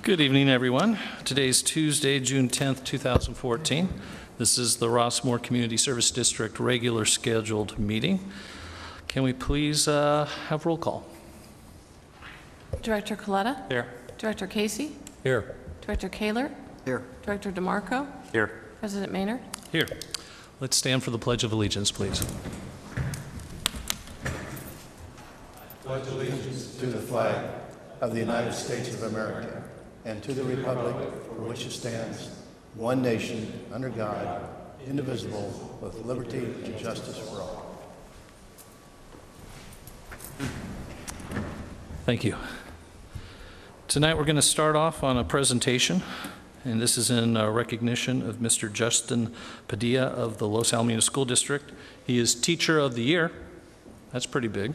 Good evening, everyone. Today is Tuesday, June 10th, 2014. This is the Rossmore Community Service District regular scheduled meeting. Can we please have roll call? Director Coletta? Here. Director Casey? Here. Director Kaler? Here. Director DeMarco? Here. President Maynard? Here. Let's stand for the Pledge of Allegiance, please. Pledge allegiance to the flag of the United States of America and to the republic for which it stands, one nation, under God, indivisible, with liberty and justice for all. Thank you. Tonight we're going to start off on a presentation, and this is in recognition of Mr. Justin Padilla of the Los Alamitos School District. He is Teacher of the Year. That's pretty big.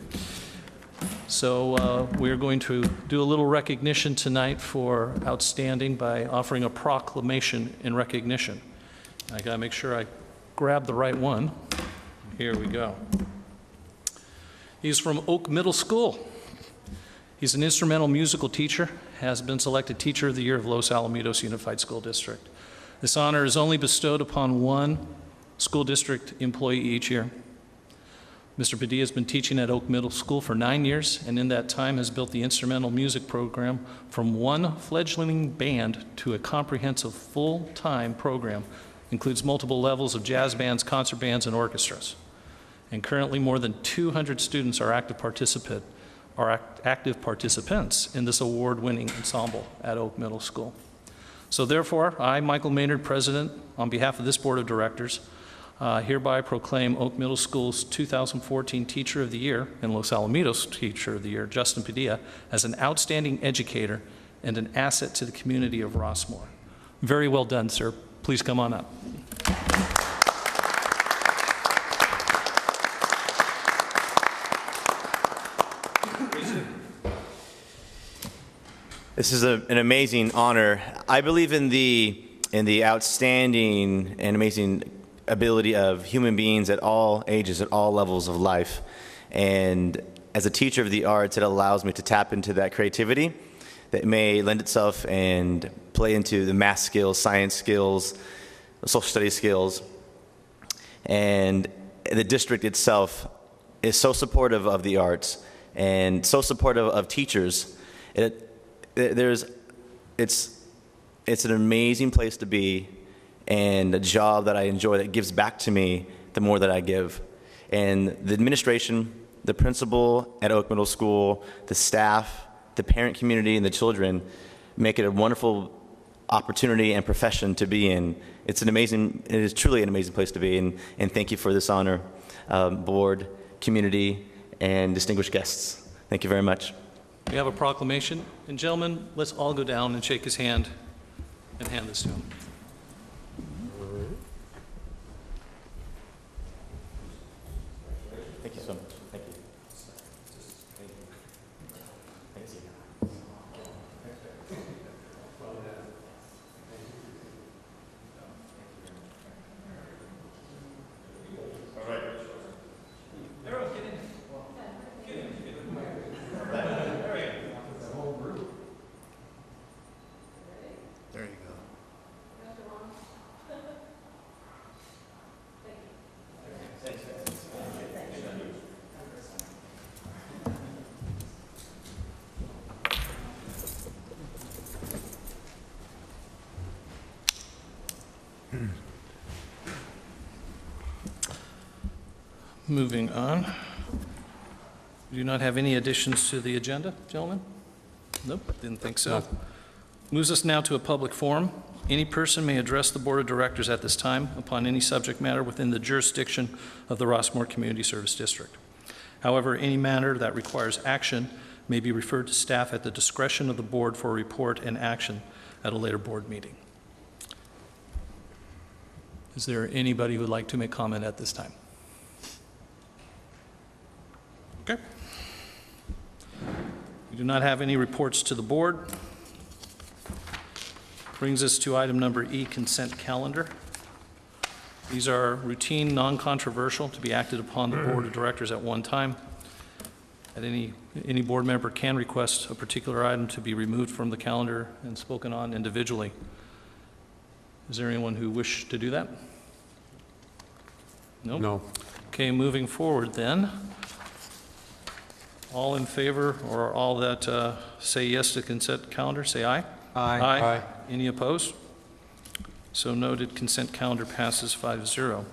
So we're going to do a little recognition tonight for outstanding by offering a proclamation in recognition. I got to make sure I grab the right one. Here we go. He's from Oak Middle School. He's an instrumental musical teacher, has been selected Teacher of the Year of Los Alamitos Unified School District. This honor is only bestowed upon one school district employee each year. Mr. Padilla has been teaching at Oak Middle School for 9 years, and in that time has built the instrumental music program from one fledgling band to a comprehensive full-time program. Includes multiple levels of jazz bands, concert bands, and orchestras. And currently more than 200 students are active participants in this award-winning ensemble at Oak Middle School. So therefore, I, Michael Maynard, President, on behalf of this Board of Directors, hereby proclaim Oak Middle School's 2014 Teacher of the Year and Los Alamitos Teacher of the Year, Justin Padilla, as an outstanding educator and an asset to the community of Rossmore. Very well done, sir. Please come on up. This is an amazing honor. I believe in the outstanding and amazing ability of human beings at all ages, at all levels of life. And as a teacher of the arts, it allows me to tap into that creativity that may lend itself and play into the math skills, science skills, social studies skills. And the district itself is so supportive of the arts and so supportive of teachers. It's an amazing place to be, and a job that I enjoy that gives back to me the more that I give. And the administration, the principal at Oak Middle School, the staff, the parent community, and the children make it a wonderful opportunity and profession to be in. It is truly an amazing place to be, and thank you for this honor, board, community, and distinguished guests. Thank you very much. We have a proclamation, and gentlemen, let's all go down and shake his hand and hand this to him. Thank you so much. Thank you. There you go. Moving on. We do not have any additions to the agenda, gentlemen? Nope, didn't think so. No. Moves us now to a public forum. Any person may address the Board of Directors at this time upon any subject matter within the jurisdiction of the Rossmore Community Service District. However, any matter that requires action may be referred to staff at the discretion of the board for a report and action at a later board meeting. Is there anybody who would like to make comment at this time? Okay. We do not have any reports to the board. Brings us to item number E, consent calendar. These are routine, non-controversial, to be acted upon the Board of Directors at one time. At any board member can request a particular item to be removed from the calendar and spoken on individually. Is there anyone who wishes to do that? No? No. Okay, moving forward then. All in favor, or all that say yes to consent calendar, say aye. Aye. Aye. Any opposed? So noted, consent calendar passes 5-0.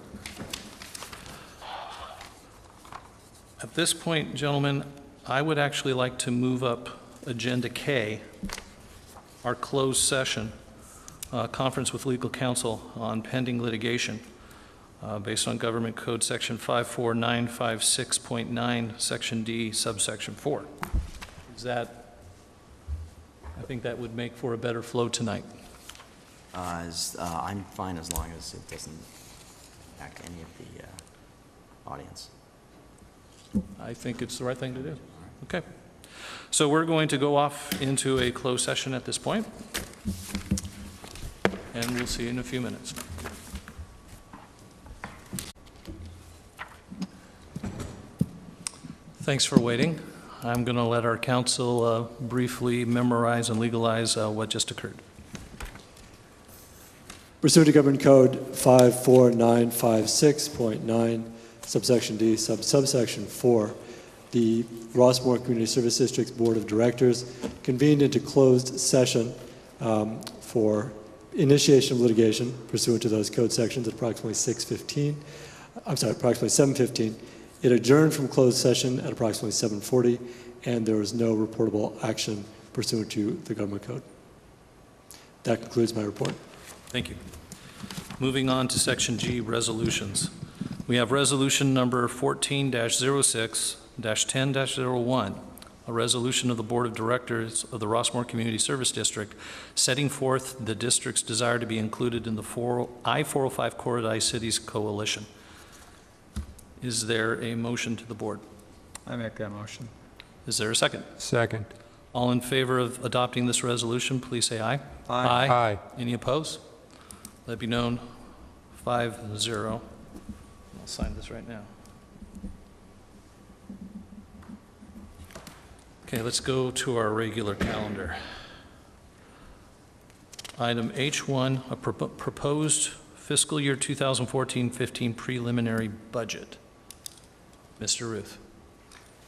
At this point, gentlemen, I would actually like to move up Agenda K, our closed session, conference with legal counsel on pending litigation based on Government Code Section 54956.9, Section D, subsection 4. Is that, I think that would make for a better flow tonight. I'm fine as long as it doesn't impact any of the audience. I think it's the right thing to do. Okay. So we're going to go off into a closed session at this point, and we'll see you in a few minutes. Thanks for waiting. I'm going to let our counsel briefly memorize and legalize what just occurred. Pursuant to Government Code 54956.9, subsection D, subsection 4, the Rossmore Community Service District's Board of Directors convened into closed session for initiation of litigation pursuant to those code sections at approximately 7:15. It adjourned from closed session at approximately 7:40, and there was no reportable action pursuant to the Government Code. That concludes my report. Thank you. Moving on to Section G, resolutions. We have resolution number 14-06-10-01, a resolution of the Board of Directors of the Rossmore Community Service District setting forth the district's desire to be included in the I-405 Corridor Cities Coalition. Is there a motion to the board? I make that motion. Is there a second? Second. All in favor of adopting this resolution, please say aye. Aye. Aye. Any opposed? Let it be known, 5-0. I'll sign this right now. Okay, let's go to our regular calendar. Item H1, a proposed fiscal year 2014-15 preliminary budget. Mr. Ruth.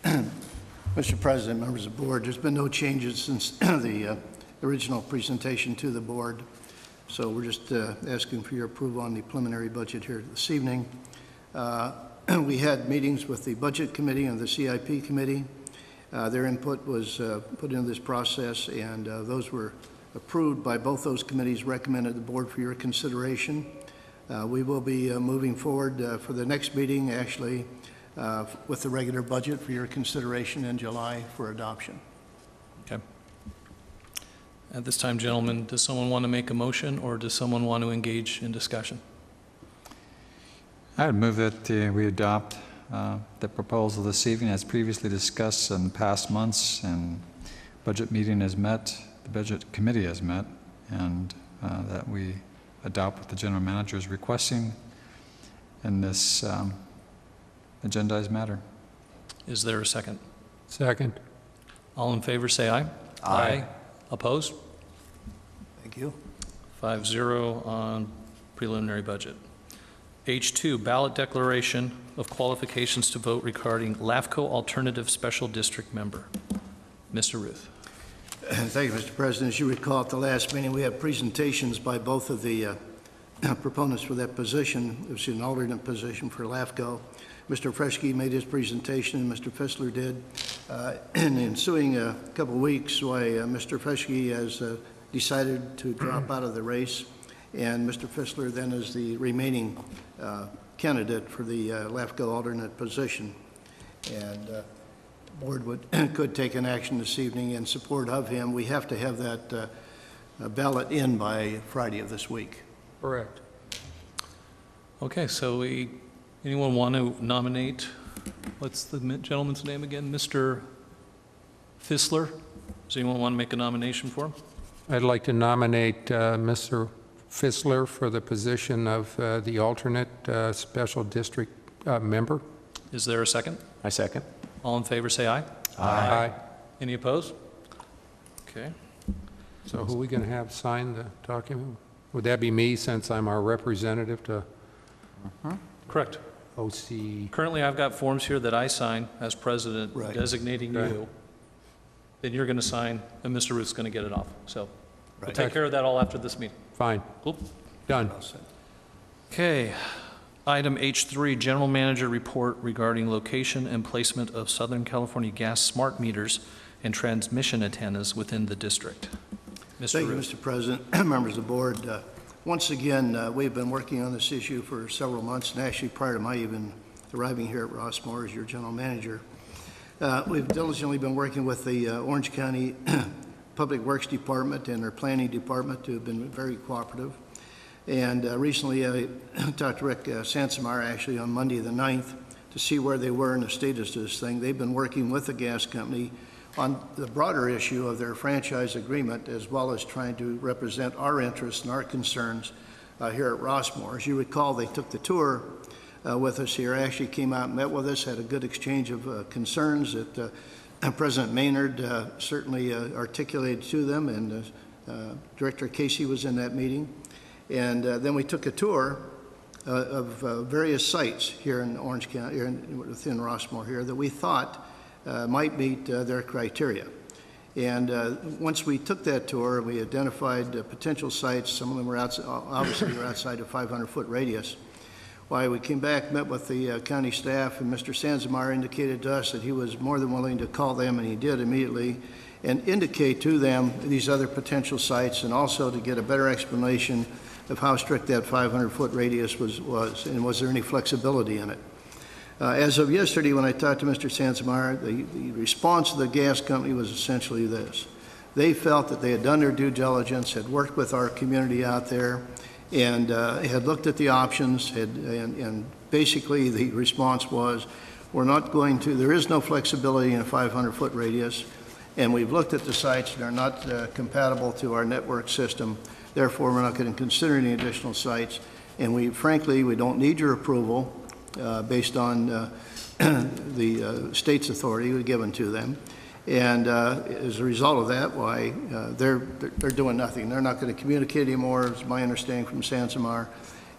Mr. President, members of the board, there's been no changes since the original presentation to the board. So we're just asking for your approval on the preliminary budget here this evening. We had meetings with the Budget Committee and the CIP Committee. Their input was put into this process, and those were approved by both those committees, recommended the board for your consideration. We will be moving forward for the next meeting, actually, with the regular budget for your consideration in July for adoption. Okay. At this time, gentlemen, does someone want to make a motion, or does someone want to engage in discussion? I would move that we adopt the proposal this evening as previously discussed in past months, and budget meeting has met, the budget committee has met, and that we adopt what the general manager is requesting in this agendized matter. Is there a second? Second. All in favor, say aye. Aye. Opposed? Thank you. 5-0 on preliminary budget. H2, ballot declaration of qualifications to vote regarding LAFCO alternative special district member. Mr. Ruth. Thank you, Mr. President. As you recall, at the last meeting, we had presentations by both of the proponents for that position. It was an alternate position for LAFCO. Mr. Fresky made his presentation, and Mr. Fissler did. In the ensuing couple of weeks, why Mr. Fresky has decided to drop out of the race, and Mr. Fissler then is the remaining candidate for the LAFCO alternate position. And the board could take an action this evening in support of him. We have to have that ballot in by Friday of this week. Correct. Okay, so anyone want to nominate, what's the gentleman's name again? Mr. Fissler? Does anyone want to make a nomination for him? I'd like to nominate Mr. Fissler for the position of the alternate special district member. Is there a second? I second. All in favor, say aye. Aye. Any opposed? Okay. So who are we going to have sign the document? Would that be me, since I'm our representative to Correct. OC? Currently, I've got forms here that I sign as president Right. designating Right. you. Then you're going to sign, and Mr. Ruth's going to get it off. So we'll Right. take care of that all after this meeting. Fine, Cool. done. Okay. Item H3, General Manager Report regarding location and placement of Southern California gas smart meters and transmission antennas within the district. Mr. Thank you, Ruth. Mr. President, members of the board. Once again, we've been working on this issue for several months, and actually prior to my even arriving here at Rossmore as your general manager. We've diligently been working with the Orange County Public Works Department and their planning department, who have been very cooperative. And recently, I talked to Rick Sansamar actually on Monday the 9th to see where they were in the status of this thing. They've been working with the gas company on the broader issue of their franchise agreement, as well as trying to represent our interests and our concerns here at Rossmore. As you recall, they took the tour with us here, actually came out and met with us, had a good exchange of concerns that President Maynard certainly articulated to them, and Director Casey was in that meeting. And then we took a tour of various sites here in Orange County, within Rossmore here, that we thought might meet their criteria. And once we took that tour, we identified potential sites. Some of them were obviously were outside a 500-foot radius. Why we came back, met with the county staff, and Mr. Sansamar indicated to us that he was more than willing to call them, and he did immediately, and indicate to them these other potential sites, and also to get a better explanation of how strict that 500-foot radius was, and was there any flexibility in it. As of yesterday, when I talked to Mr. Sansamar, the response of the gas company was essentially this. They felt that they had done their due diligence, had worked with our community out there, and had looked at the options, and basically the response was, we're not going to, there is no flexibility in a 500-foot radius, and we've looked at the sites that are not compatible to our network system. Therefore, we're not going to consider any additional sites, and frankly, we don't need your approval based on the state's authority given to them. And as a result of that, why they're doing nothing. They're not going to communicate anymore, is my understanding from Sansamar.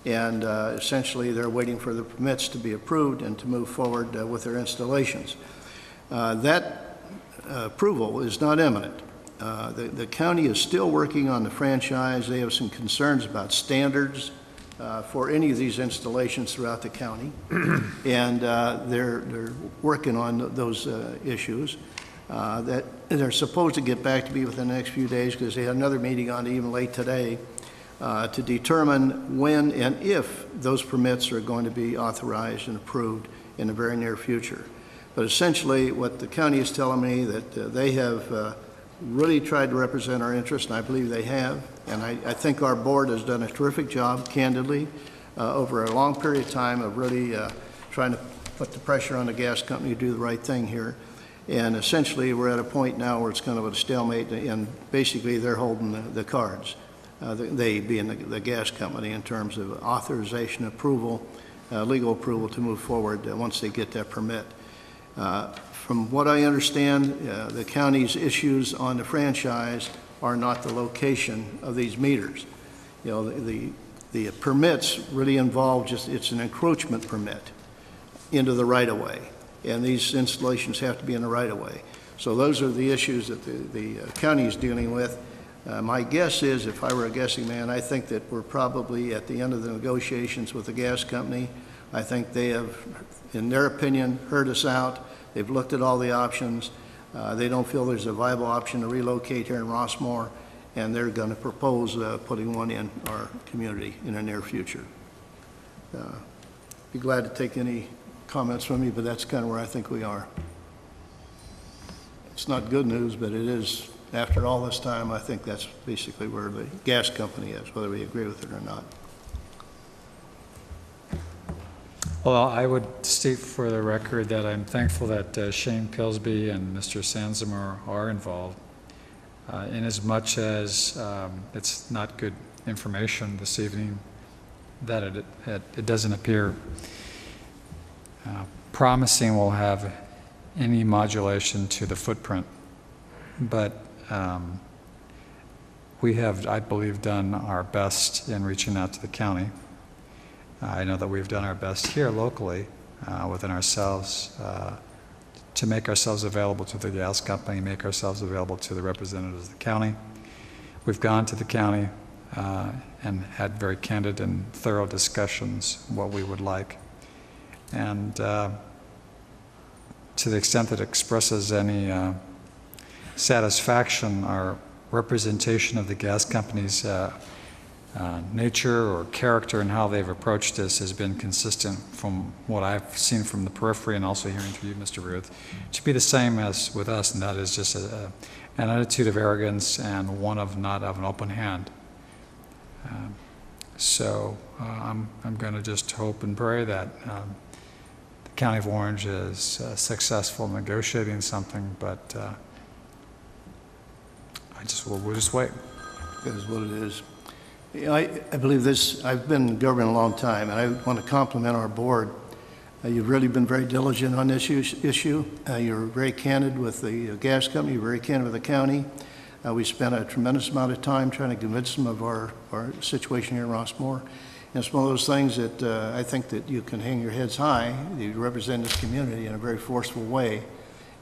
And essentially, they're waiting for the permits to be approved and to move forward with their installations. That approval is not imminent. The county is still working on the franchise. They have some concerns about standards for any of these installations throughout the county, and they're working on those issues. That they're supposed to get back to me within the next few days, because they had another meeting on even late today to determine when and if those permits are going to be authorized and approved in the very near future. But essentially, what the county is telling me, that they have really tried to represent our interests, and I believe they have. And I think our board has done a terrific job, candidly, over a long period of time of really trying to put the pressure on the gas company to do the right thing here. And essentially, we're at a point now where it's kind of a stalemate, and basically they're holding the cards, they being the gas company, in terms of authorization, approval, legal approval to move forward once they get that permit. From what I understand, the county's issues on the franchise are not the location of these meters. You know, the permits really involve it's an encroachment permit into the right-of-way, and these installations have to be in the right-of-way. So those are the issues that the county is dealing with. My guess is, if I were a guessing man, I think that we're probably at the end of the negotiations with the gas company. I think they have, in their opinion, heard us out. They've looked at all the options. They don't feel there's a viable option to relocate here in Rossmore, and they're going to propose putting one in our community in the near future. Be glad to take any comments from you, but that's kind of where I think we are. It's not good news, but it is. After all this time, I think that's basically where the gas company is, whether we agree with it or not. Well, I would state for the record that I'm thankful that Shane Pillsby and Mr. Sansamar are involved, in as much as it's not good information this evening, that it doesn't appear promising we'll have any modulation to the footprint. But we have, I believe, done our best in reaching out to the county. I know that we've done our best here locally within ourselves to make ourselves available to the gas company, make ourselves available to the representatives of the county. We've gone to the county and had very candid and thorough discussions what we would like. And to the extent that it expresses any satisfaction, our representation of the gas company's nature or character and how they've approached this has been consistent from what I've seen from the periphery and also hearing through you, Mr. Ruth, to be the same as with us, and that is just an attitude of arrogance and one of not of an open hand. So I'm going to just hope and pray that the County of Orange is successful in negotiating something, but we'll just wait. It is what it is. You know, I believe this, I've been in government a long time, and I want to compliment our board. You've really been very diligent on this issue. You're very candid with the gas company, you're very candid with the county. We spent a tremendous amount of time trying to convince them of our situation here in Rossmore. And it's one of those things that I think that you can hang your heads high. You represent this community in a very forceful way.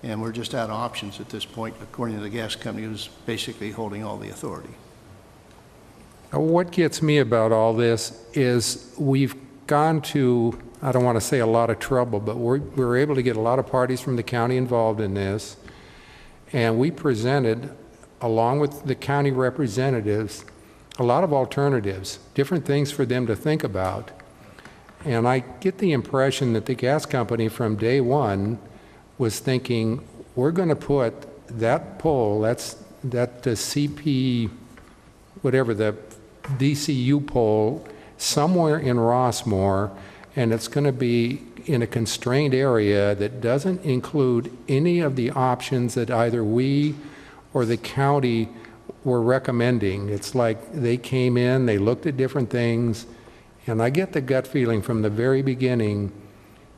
And we're just out of options at this point, according to the gas company, who's basically holding all the authority. What gets me about all this is we've gone to, I don't want to say a lot of trouble, but we're able to get a lot of parties from the county involved in this. And we presented, along with the county representatives, a lot of alternatives, different things for them to think about. And I get the impression that the gas company from day one was thinking, we're going to put that pole, that the CP, whatever, the DCU pole, somewhere in Rossmore, and it's going to be in a constrained area that doesn't include any of the options that either we or the county were recommending. It's like they came in, they looked at different things, and I get the gut feeling from the very beginning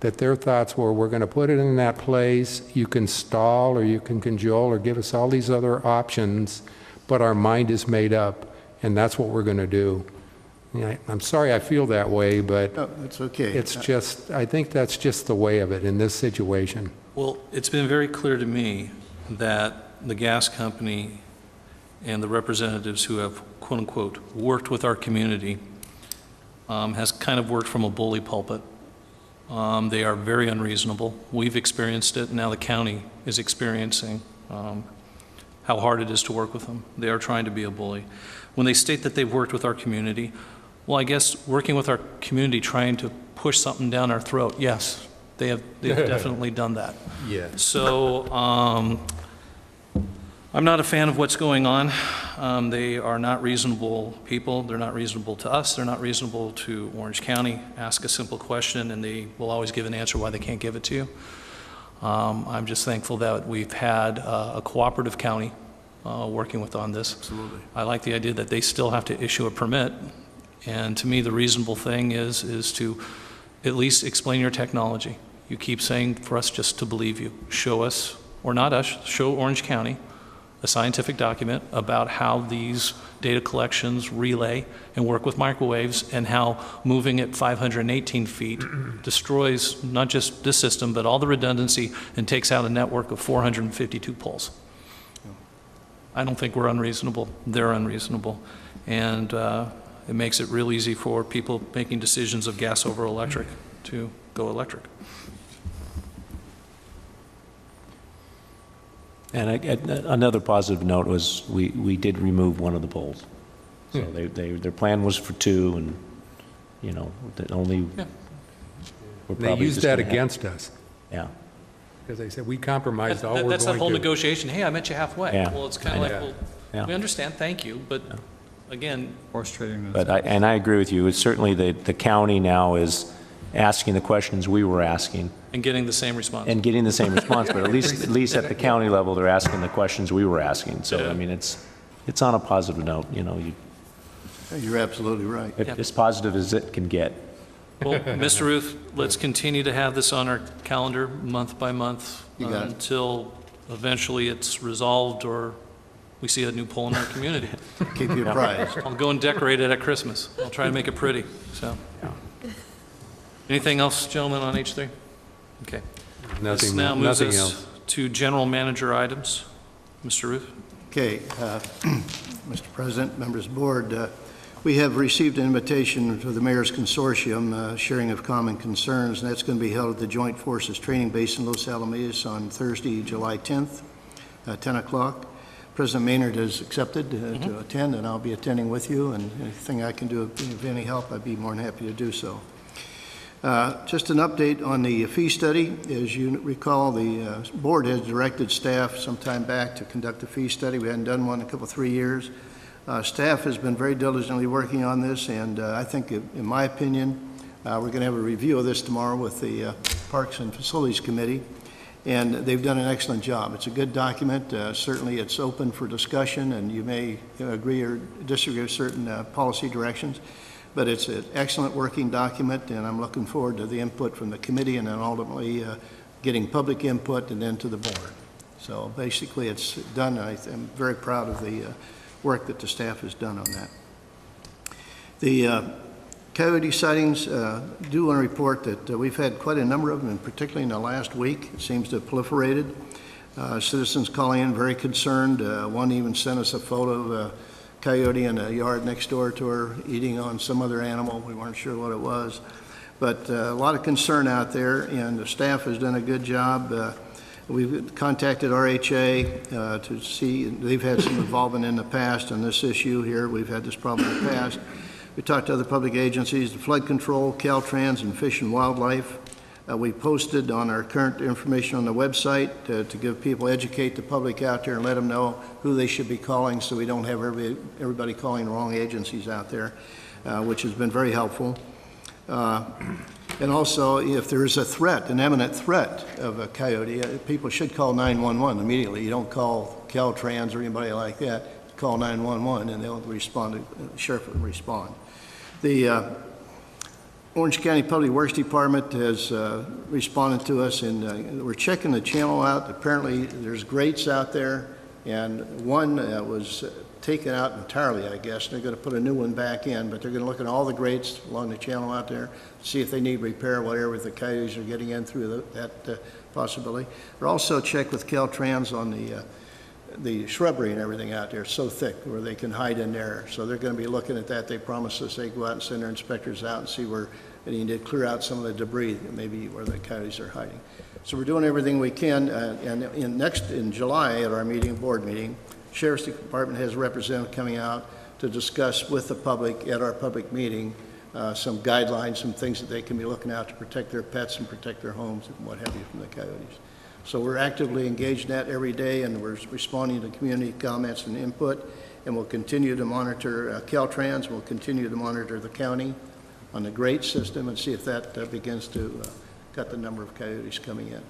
that their thoughts were, we're going to put it in that place, you can stall or you can cajole or give us all these other options, but our mind is made up, and that's what we're going to do. I'm sorry I feel that way, but No, it's okay. it's just, I think that's just the way of it in this situation. Well, it's been very clear to me that the gas company and the representatives who have, quote unquote, worked with our community has kind of worked from a bully pulpit. They are very unreasonable. We've experienced it. Now the county is experiencing how hard it is to work with them. They are trying to be a bully. When they state that they've worked with our community, well, I guess working with our community, trying to push something down our throat, yes, they've definitely done that. Yeah. So I'm not a fan of what's going on. They are not reasonable people. They're not reasonable to us. They're not reasonable to Orange County. Ask a simple question and they will always give an answer why they can't give it to you. I'm just thankful that we've had a cooperative county working with on this. Absolutely. I like the idea that they still have to issue a permit. And to me, the reasonable thing is to at least explain your technology. You keep saying for us just to believe you. Show us, or not us, show Orange County a scientific document about how these data collections relay and work with microwaves and how moving at 518 feet destroys not just this system, but all the redundancy and takes out a network of 452 poles. I don't think we're unreasonable. They're unreasonable. And it makes it real easy for people making decisions of gas over electric to go electric. And another positive note was we did remove one of the poles. So their plan was for two, and, you know, that only. Yeah. we're They probably used just that gonna have- against us, Yeah. because they said, we compromised all we're going to do. That's that whole negotiation. Hey, I met you halfway. Yeah. Well, it's kind of like, Yeah. well, Yeah. we understand, thank you, but again, Horse trading is. But I agree with you. It's certainly the county now is asking the questions we were asking and getting the same response. and getting the same response, but at least at the county level, they're asking the questions we were asking. So, Yeah. I mean, it's on a positive note, you know, You're absolutely right. as positive as it can get. Well, Mr. Ruth, let's continue to have this on our calendar month by month You got it. until eventually it's resolved or we see a new pole in our community. Keep you apprised. I'll go and decorate it at Christmas. I'll try to make it pretty, so. Anything else, gentlemen, on H3? Okay. This Nothing, now moves nothing us else. to general manager items. Mr. Ruth? Okay, Mr. President, members of the board, we have received an invitation to the Mayor's Consortium, sharing of common concerns, and that's going to be held at the Joint Forces Training Base in Los Alamitos on Thursday, July 10th, 10 o'clock. President Maynard has accepted to attend, and I'll be attending with you, and anything I can do, if any help, I'd be more than happy to do so. Just an update on the fee study. As you recall, the board has directed staff some time back to conduct a fee study. We hadn't done one in a couple, 3 years. Staff has been very diligently working on this, and I think, in my opinion, we're going to have a review of this tomorrow with the Parks and Facilities Committee, and they've done an excellent job. It's a good document. Certainly, it's open for discussion, and you may agree or disagree with certain policy directions. But it's an excellent working document, and I'm looking forward to the input from the committee and then ultimately getting public input and then to the board. So basically, it's done. I'm very proud of the work that the staff has done on that. The coyote sightings, do want to report that we've had quite a number of them, and particularly in the last week. It seems to have proliferated. Citizens calling in very concerned. One even sent us a photo of a coyote in a yard next door to her eating on some other animal. We weren't sure what it was. But a lot of concern out there, and the staff has done a good job. We've contacted RHA to see, they've had some involvement in the past on this issue here. We've had this problem in the past. We talked to other public agencies, the Flood Control, Caltrans, and Fish and Wildlife. We posted on our current information on the website to give people, educate the public out there and let them know who they should be calling so we don't have everybody calling the wrong agencies out there, which has been very helpful. And also, if there is a threat, an imminent threat of a coyote, people should call 911 immediately. You don't call Caltrans or anybody like that. Call 911 and they'll respond, the sheriff will respond. The Orange County Public Works Department has responded to us, and we're checking the channel out. Apparently, there's grates out there, and one was taken out entirely, I guess. They're going to put a new one back in, but they're going to look at all the grates along the channel out there, see if they need repair, whatever the coyotes are getting in through that possibility. We're also check with Caltrans on the shrubbery and everything out there. It's so thick where they can hide in there. So they're going to be looking at that. They promised us they'd go out and send their inspectors out and see where they need to clear out some of the debris, maybe where the coyotes are hiding. So we're doing everything we can. And in July at our board meeting, Sheriff's Department has a representative coming out to discuss with the public at our public meeting some guidelines, some things that they can be looking at to protect their pets and protect their homes and what have you from the coyotes. So we're actively engaged in that every day, and we're responding to community comments and input, and we'll continue to monitor Caltrans. We'll continue to monitor the county on the grate system and see if that begins to cut the number of coyotes coming in.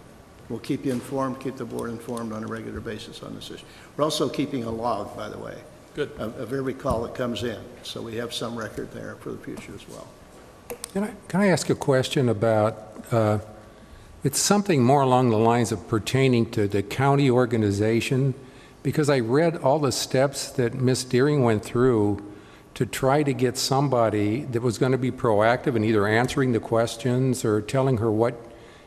We'll keep you informed, keep the board informed on a regular basis on this issue. We're also keeping a log, by the way, of every call that comes in, so we have some record there for the future as well. Can I ask a question about, it's something more along the lines of pertaining to the county organization, because I read all the steps that Ms. Deering went through to try to get somebody that was going to be proactive in either answering the questions or telling her what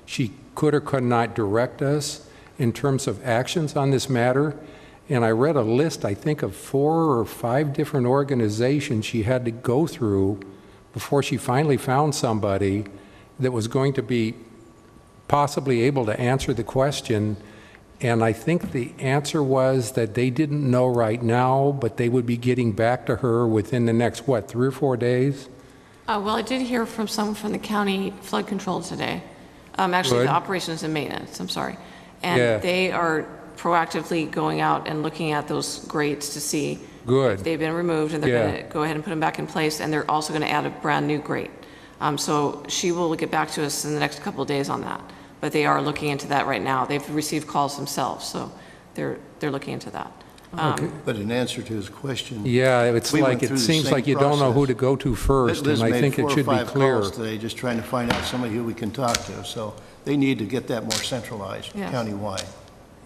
she could or could not direct us in terms of actions on this matter. And I read a list, I think, of 4 or 5 different organizations she had to go through before she finally found somebody that was going to be possibly able to answer the question. And I think the answer was that they didn't know right now, but they would be getting back to her within the next, 3 or 4 days? Well, I did hear from someone from the county flood control today. Actually, Good. the operations and maintenance, I'm sorry. And Yeah. they are proactively going out and looking at those grates to see Good. if they've been removed, and they're Yeah. going to go ahead and put them back in place, and they're also going to add a brand new grate. So she will get back to us in the next couple of days on that. But they are looking into that right now. They've received calls themselves, so they're looking into that. Okay. But in answer to his question. Yeah, it's we went like, it through the seems same like you don't know who process. to go to first, Liz and I made think it 4 or should be 5 clear. calls today, just trying to find out somebody who we can talk to. So they need to get that more centralized, Yes. countywide.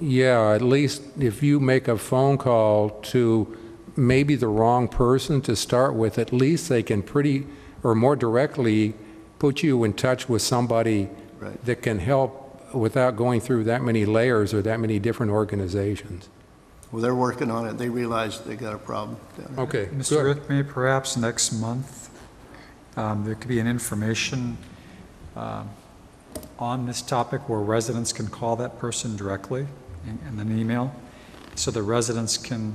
Yeah, at least if you make a phone call to maybe the wrong person to start with, at least they can pretty, or more directly, put you in touch with somebody Right. that can help without going through that many layers or that many different organizations. Well, they're working on it. They realize they got a problem down there. Okay, Mr. good. Ruth, maybe perhaps next month, there could be an information on this topic where residents can call that person directly in an email, so the residents can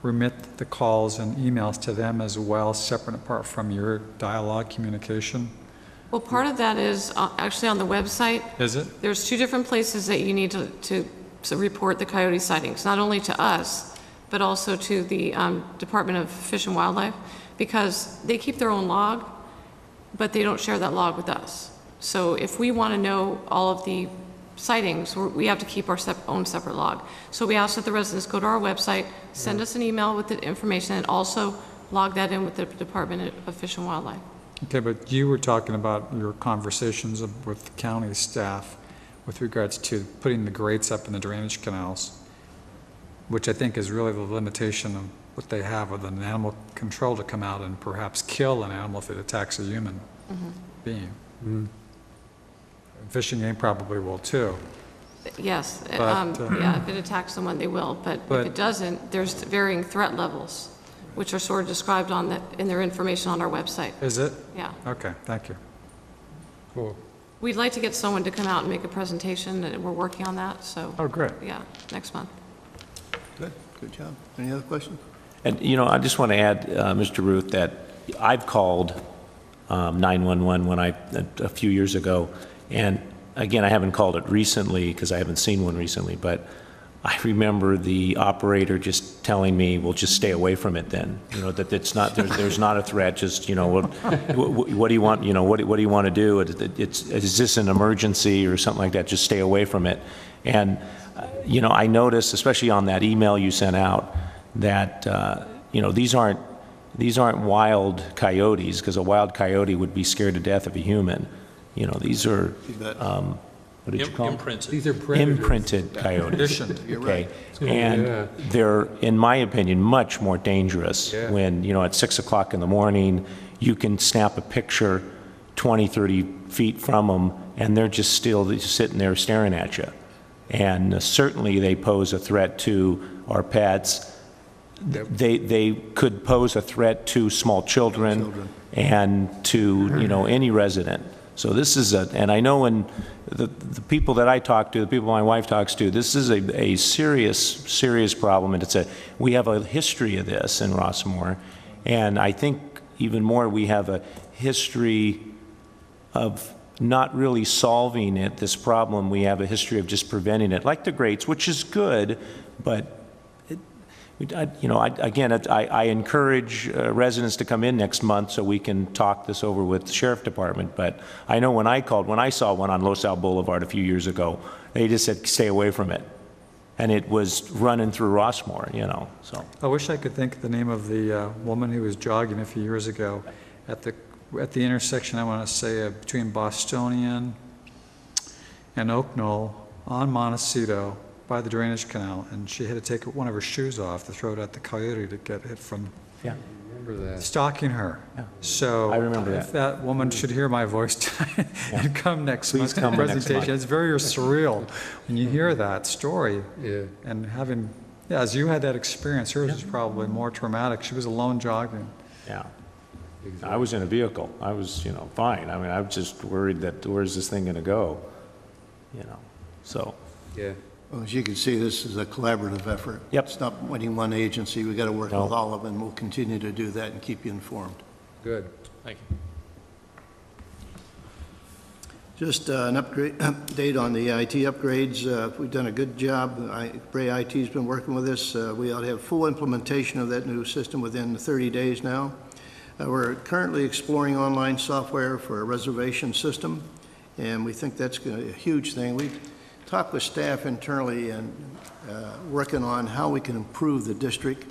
remit the calls and emails to them as well, separate and apart from your dialogue communication. Well, part of that is actually on the website. Is it? There's 2 different places that you need to report the coyote sightings, not only to us, but also to the Department of Fish and Wildlife, because they keep their own log, but they don't share that log with us. So if we want to know all of the sightings, we have to keep our own separate log. So we ask that the residents go to our website, send us an email with the information, and also log that in with the Department of Fish and Wildlife. Okay, but you were talking about your conversations with county staff with regards to putting the grates up in the drainage canals, which I think is really the limitation of what they have with an animal control to come out and perhaps kill an animal if it attacks a human being. Fishing game probably will too. Yes, But, yeah, if it attacks someone, they will, but if it doesn't, there's varying threat levels, which are sort of described in their information on our website. Is it? Yeah. Okay, thank you. Cool. We'd like to get someone to come out and make a presentation, and we're working on that, so, Oh, great. yeah, next month. Good, good job. Any other questions? And, you know, I just want to add, Mr. Ruth, that I've called 911 a few years ago, and again, I haven't called it recently because I haven't seen one recently, but I remember the operator just telling me, well, just stay away from it then, you know, that it's not, there's not a threat, just, you know, what do you want, you know, what do you want to do? Is this an emergency or something like that? Just stay away from it. And, you know, I noticed, especially on that email you sent out, that, you know, these aren't wild coyotes, because a wild coyote would be scared to death of a human. You know, these are, what did you call them? Imprinted. These are predators. Imprinted coyotes. Conditioned. You're Okay, right. and Yeah. they're, in my opinion, much more dangerous Yeah. when, you know, at 6 o'clock in the morning, you can snap a picture 20, 30 feet from them, and they're just still sitting there staring at you. And certainly they pose a threat to our pets. They could pose a threat to small children and to, you know, any resident. So this is and I know when the people that I talk to, the people my wife talks to, this is a serious problem, and we have a history of this in Rossmore, and I think even more we have a history of not really solving this problem. We have a history of just preventing it, like the grates, which is good, but I encourage residents to come in next month so we can talk this over with the sheriff department. But I know when I saw one on Los Al Boulevard a few years ago, they just said, stay away from it. And it was running through Rossmore, you know, so. I wish I could think of the name of the woman who was jogging a few years ago at the intersection, I want to say, between Bostonian and Oak Knoll on Montecito, by the drainage canal, and she had to take one of her shoes off to throw it at the coyote to get it from stalking her. Yeah. So I remember if that woman should hear my voice and come next Please month to come the next month. presentation, it's very surreal when you hear that story. Yeah. And having, as you had that experience, hers was probably more traumatic. She was alone jogging. Yeah. I was in a vehicle. I was, you know, fine. I mean, I was just worried that where's this thing going to go, you know, so. Yeah. Well, as you can see, this is a collaborative effort. Yep. It's not winning one agency. We've got to work No. with all of them. We'll continue to do that and keep you informed. Good. Thank you. Just an update on the IT upgrades. We've done a good job. Bray IT's been working with us. We ought to have full implementation of that new system within 30 days now. We're currently exploring online software for a reservation system, and we think that's a huge thing. We talked with staff internally and working on how we can improve the district,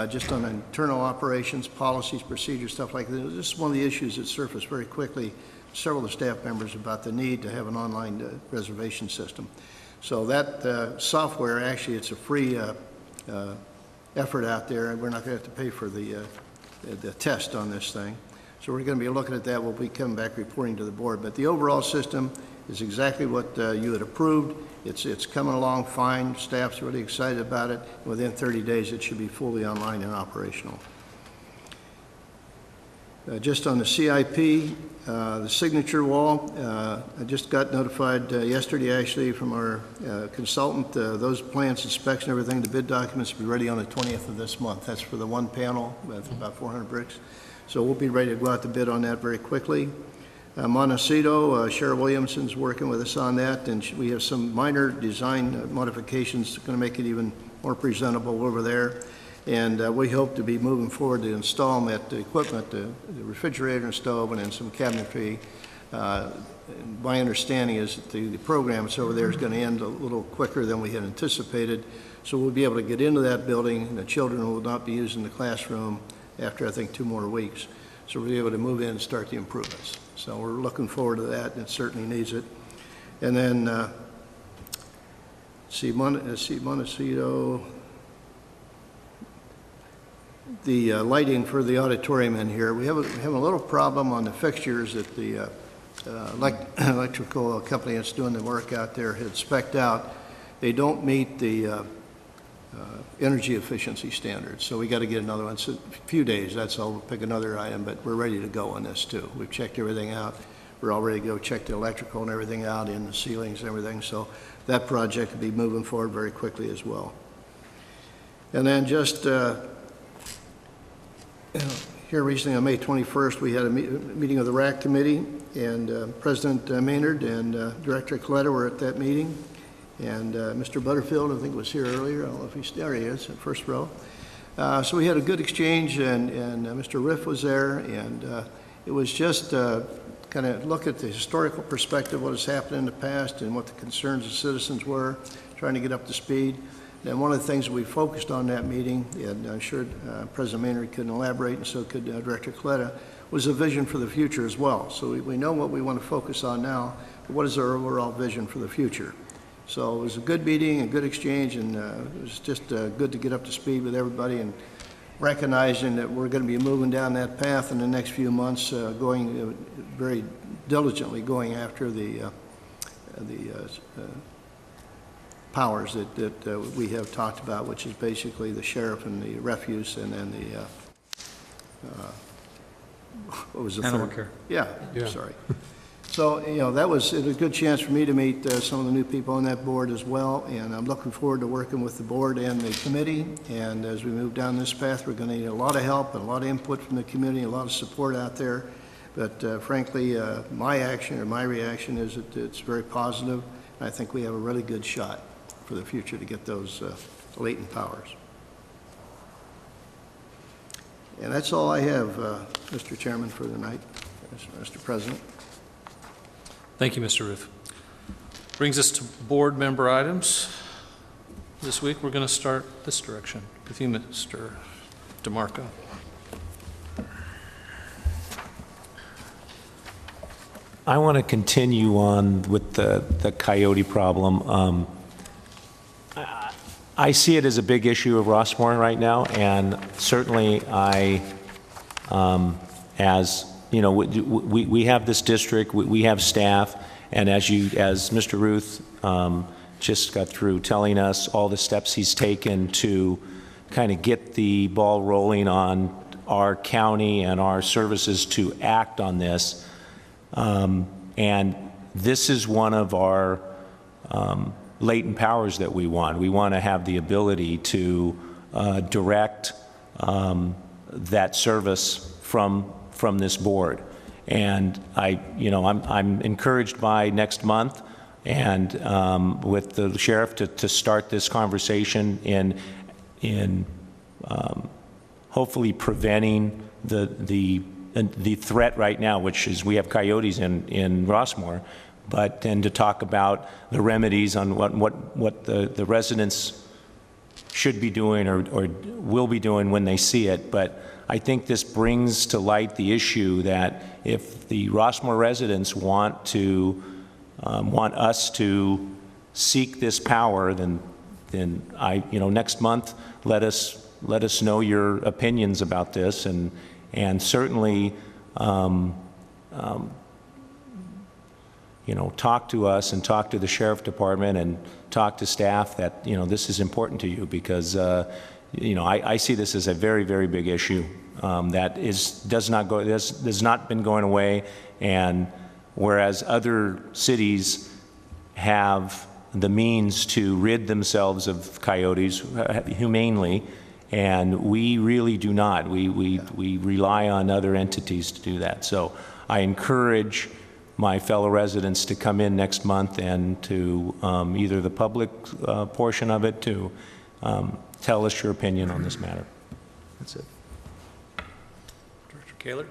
just on internal operations, policies, procedures, stuff like that. This is one of the issues that surfaced very quickly, several of the staff members, about the need to have an online reservation system. So that software, actually, it's a free effort out there, and we're not going to have to pay for the test on this thing. So we're going to be looking at that. We'll be coming back reporting to the board. But the overall system is exactly what you had approved. It's coming along fine. Staff's really excited about it. Within 30 days, it should be fully online and operational. Just on the CIP, the signature wall, I just got notified yesterday, actually, from our consultant. Those plans, inspection, everything, the bid documents will be ready on the 20th of this month. That's for the one panel, that's about 400 bricks. So we'll be ready to go out to bid on that very quickly. Montecito, Cheryl Williamson's working with us on that, and we have some minor design modifications going to make it even more presentable over there. And we hope to be moving forward to install them at the equipment, the refrigerator and stove, and then some cabinetry. My understanding is that the programs over there is going to end a little quicker than we had anticipated. So we'll be able to get into that building, and the children will not be using the classroom after, I think, 2 more weeks. So we'll be able to move in and start the improvements. So we're looking forward to that, and it certainly needs it. And then, Montecito, the lighting for the auditorium in here. We have a little problem on the fixtures that the electrical company that's doing the work out there had spec'd out. They don't meet the energy efficiency standards, so we got to get another one. So a few days, that's all. We'll pick another item, but we're ready to go on this too. We've checked everything out. We're all ready to go check the electrical and everything out in the ceilings and everything. So that project will be moving forward very quickly as well. And then just here recently on May 21st, we had a meeting of the RAC committee, and President Maynard and Director Coletta were at that meeting. And Mr. Butterfield, I think, was here earlier. I don't know if he's there. He is, in first row. So we had a good exchange, and Mr. Riff was there, and it was just kind of look at the historical perspective, what has happened in the past, and what the concerns of citizens were, trying to get up to speed. And one of the things we focused on that meeting, and I'm sure President Maynard could elaborate, and so could Director Coletta, was a vision for the future as well. So we know what we want to focus on now, but what is our overall vision for the future? So it was a good meeting, a good exchange, and it was just good to get up to speed with everybody and recognizing that we're going to be moving down that path in the next few months, going very diligently going after the powers that we have talked about, which is basically the sheriff and the refuse, and then the what was the Animal third? care. Yeah, Yeah. sorry. So, it was a good chance for me to meet some of the new people on that board as well, and I'm looking forward to working with the board and the committee. And as we move down this path, we're going to need a lot of help and a lot of input from the community, a lot of support out there. But frankly, my reaction is that it's very positive, and I think we have a really good shot for the future to get those latent powers. And that's all I have, Mr. Chairman, for tonight, Mr. President. Thank you, Mr. Ruth. Brings us to board member items. This week, we're going to start this direction with you, Mr. DeMarco. I want to continue on with the coyote problem. I see it as a big issue of Rossmore right now, and certainly as you know, we have this district, we have staff, and as Mr. Ruth just got through telling us all the steps he's taken to kind of get the ball rolling on our county and our services to act on this. And this is one of our latent powers that we want. We want to have the ability to direct that service from this board. And I'm encouraged by next month and with the sheriff to start this conversation in hopefully preventing the threat right now, which is we have coyotes in Rossmore, and to talk about the remedies on what the residents should be doing or will be doing when they see it. But I think this brings to light the issue that if the Rossmore residents want us to seek this power, then next month let us know your opinions about this, and certainly talk to us and talk to the sheriff department and talk to staff that this is important to you, because I see this as a very, very big issue that has not been going away, and whereas other cities have the means to rid themselves of coyotes humanely, and we really do not. We rely on other entities to do that. So I encourage my fellow residents to come in next month and to either the public portion of it to tell us your opinion on this matter. That's it. Director Kaler?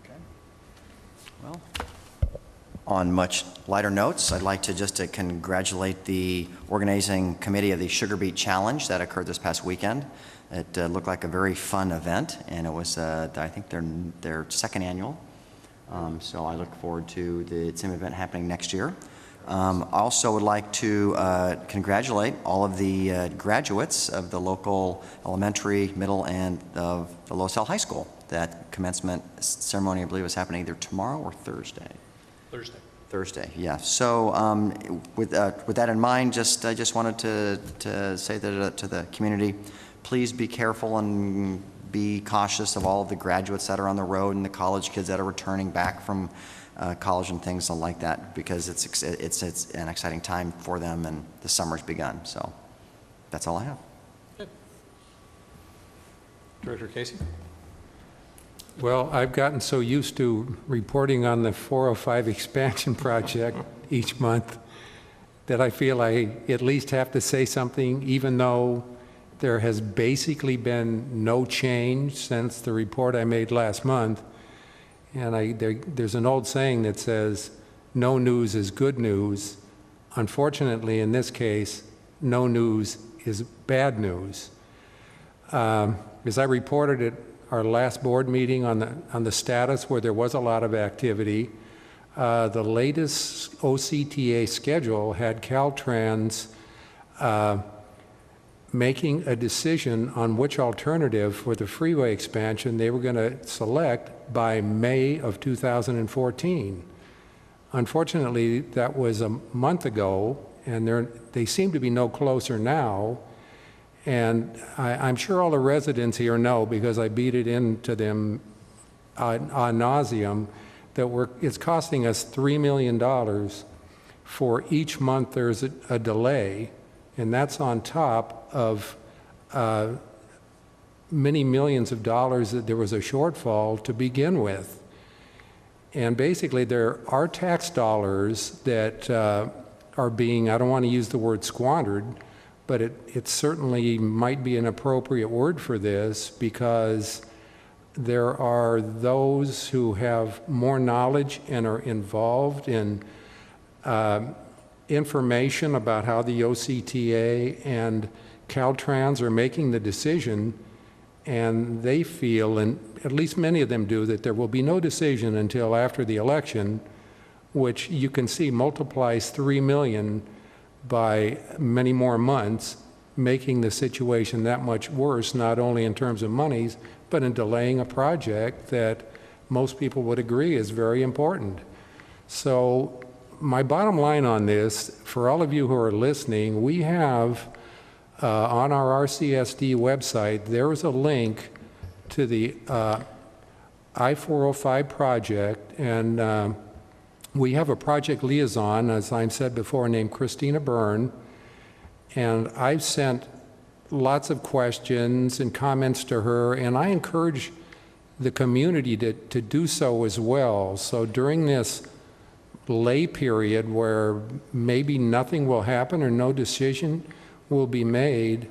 Okay. Well, on much lighter notes, I'd like to just congratulate the organizing committee of the Sugar Beet Challenge that occurred this past weekend. It looked like a very fun event, and it was, I think, their second annual. So I look forward to the same event happening next year. I also would like to congratulate all of the graduates of the local elementary, middle, and of the LaSalle High School. That commencement ceremony, I believe, is happening either tomorrow or Thursday. Thursday, yeah. So with that in mind, I just wanted to say that to the community, please be careful and be cautious of all of the graduates that are on the road and the college kids that are returning back from college and things like that, because it's an exciting time for them, and the summer's begun. So that's all I have. Good. Director Casey? Well, I've gotten so used to reporting on the 405 expansion project each month that I feel I at least have to say something, even though there has basically been no change since the report I made last month. And there's an old saying that says, no news is good news. Unfortunately, in this case, no news is bad news. As I reported at our last board meeting on the status where there was a lot of activity, the latest OCTA schedule had Caltrans making a decision on which alternative for the freeway expansion they were going to select by May of 2014. Unfortunately, that was a month ago, and they seem to be no closer now. And I'm sure all the residents here know, because I beat it into them ad nauseum, that it's costing us $3 million for each month there's a delay, and that's on top of many millions of dollars that there was a shortfall to begin with. And basically there are tax dollars that are being, I don't want to use the word squandered, but it certainly might be an appropriate word for this, because there are those who have more knowledge and are involved in information about how the OCTA and Caltrans are making the decision, and they feel, and at least many of them do, that there will be no decision until after the election, which you can see multiplies 3 million by many more months, making the situation that much worse, not only in terms of monies, but in delaying a project that most people would agree is very important. So my bottom line on this, for all of you who are listening, we have on our RCSD website, there is a link to the I-405 project, and we have a project liaison, as I said before, named Christina Byrne, and I've sent lots of questions and comments to her, and I encourage the community to do so as well. So during this lay period where maybe nothing will happen or no decision will be made,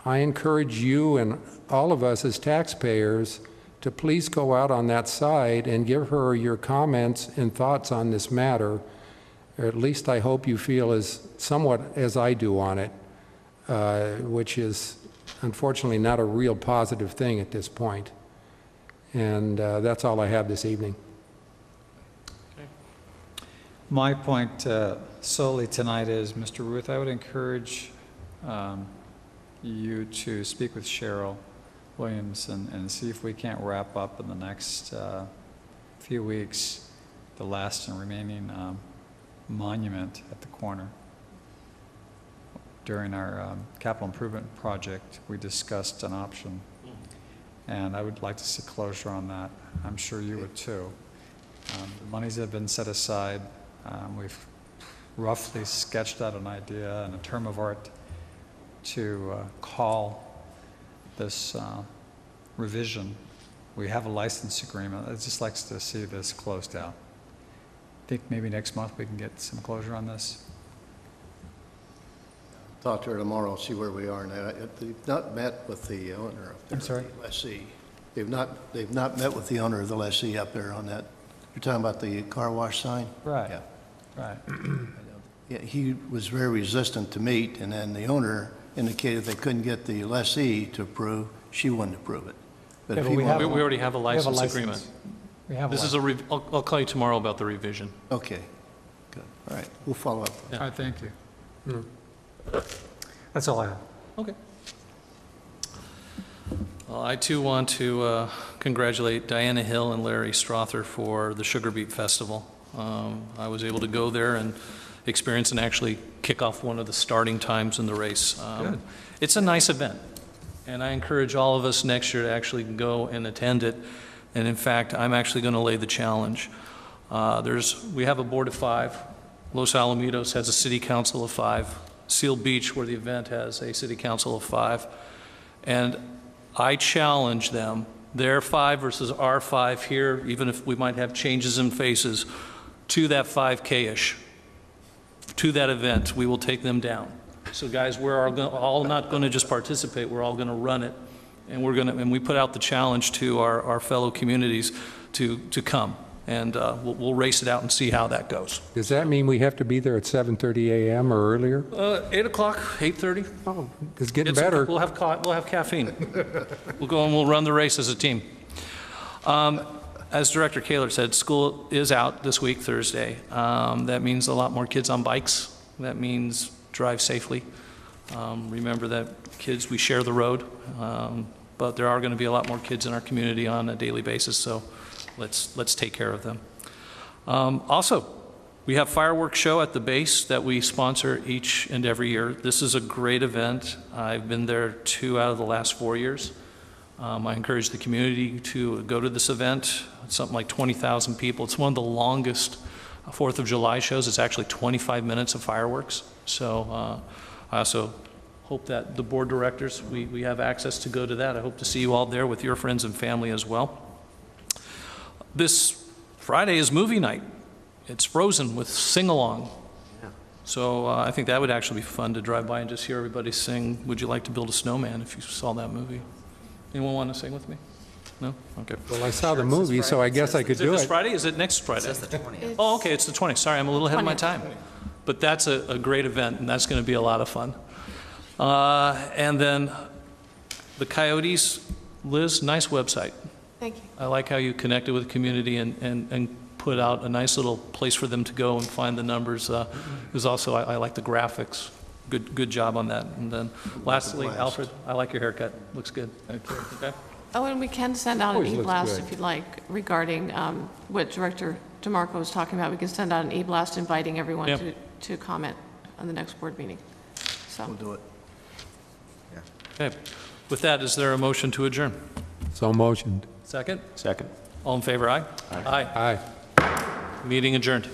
I encourage you and all of us as taxpayers to please go out on that side and give her your comments and thoughts on this matter, or at least I hope you feel as somewhat as I do on it, which is unfortunately not a real positive thing at this point. And that's all I have this evening. My point solely tonight is, Mr. Ruth, I would encourage you to speak with Cheryl Williams and see if we can't wrap up in the next few weeks the last and remaining monument at the corner. During our capital improvement project, we discussed an option, and I would like to see closure on that. I'm sure you would too. The monies have been set aside. We've roughly sketched out an idea and a term of art to call this revision. We have a license agreement. I'd just like to see this closed out. I think maybe next month we can get some closure on this. Talk to her tomorrow, see where we are now. They've not met with the owner of the I'm sorry? lessee. They've not met with the owner of the lessee up there on that. You're talking about the car wash sign? Right. Yeah. Right. Yeah, he was very resistant to meet, and then the owner indicated they couldn't get the lessee to approve. She wouldn't approve it. But if he We wanted- already have a license agreement. We have This is I'll call you tomorrow about the revision. Okay, good. All right, we'll follow up. All right, thank you. That's all I have. Okay. Well, I too want to congratulate Diana Hill and Larry Strother for the Sugar Beet Festival. I was able to go there and experience and actually kick off one of the starting times in the race. Good. It's a nice event, and I encourage all of us next year to actually go and attend it. And in fact, I'm actually going to lay the challenge. We have a board of 5. Los Alamitos has a city council of 5. Seal Beach, where the event has a city council of 5. And I challenge them, their 5 versus our 5 here, even if we might have changes in faces, to that 5K-ish, to that event. We will take them down. So guys, we're all not going to just participate, we're all going to run it. And we put out the challenge to our fellow communities to come. And we'll race it out and see how that goes. Does that mean we have to be there at 7:30 a.m. or earlier? 8 o'clock, 8:30. Oh, it's getting better. We'll have caffeine. We'll go and we'll run the race as a team. As Director Kaler said, school is out this week, Thursday. That means a lot more kids on bikes. That means drive safely. Remember that kids, we share the road, but there are going to be a lot more kids in our community on a daily basis, so let's take care of them. Also, we have fireworks show at the base that we sponsor each and every year. This is a great event. I've been there 2 out of the last 4 years. I encourage the community to go to this event. It's something like 20,000 people. It's one of the longest 4th of July shows. It's actually 25 minutes of fireworks. So I also hope that the board directors, we have access to go to that. I hope to see you all there with your friends and family as well. This Friday is movie night. It's Frozen with sing-along. So I think that would actually be fun to drive by and just hear everybody sing, "Would you like to build a snowman?" if you saw that movie. Anyone want to sing with me? No? Okay. Well, I saw the movie, so I guess I could Is it do this it. Friday? Is it next Friday? It says the 20th. Oh, okay, it's the 20th. Sorry, I'm a little ahead of my 20th. time. But that's a great event, and that's going to be a lot of fun. And then the Coyotes, Liz, nice website. Thank you. I like how you connected with the community and put out a nice little place for them to go and find the numbers. There's also, I like the graphics. Good job on that. And then lastly, Alfred, I like your haircut. Looks good. Okay. Oh, and we can send out an Always looks e-blast good. if you'd like regarding what Director DeMarco was talking about. We can send out an e-blast inviting everyone Yep. to comment on the next board meeting. So, We'll do it. Okay. With that, is there a motion to adjourn? So motioned. Second? Second. All in favor, aye? Aye. Aye. Meeting adjourned.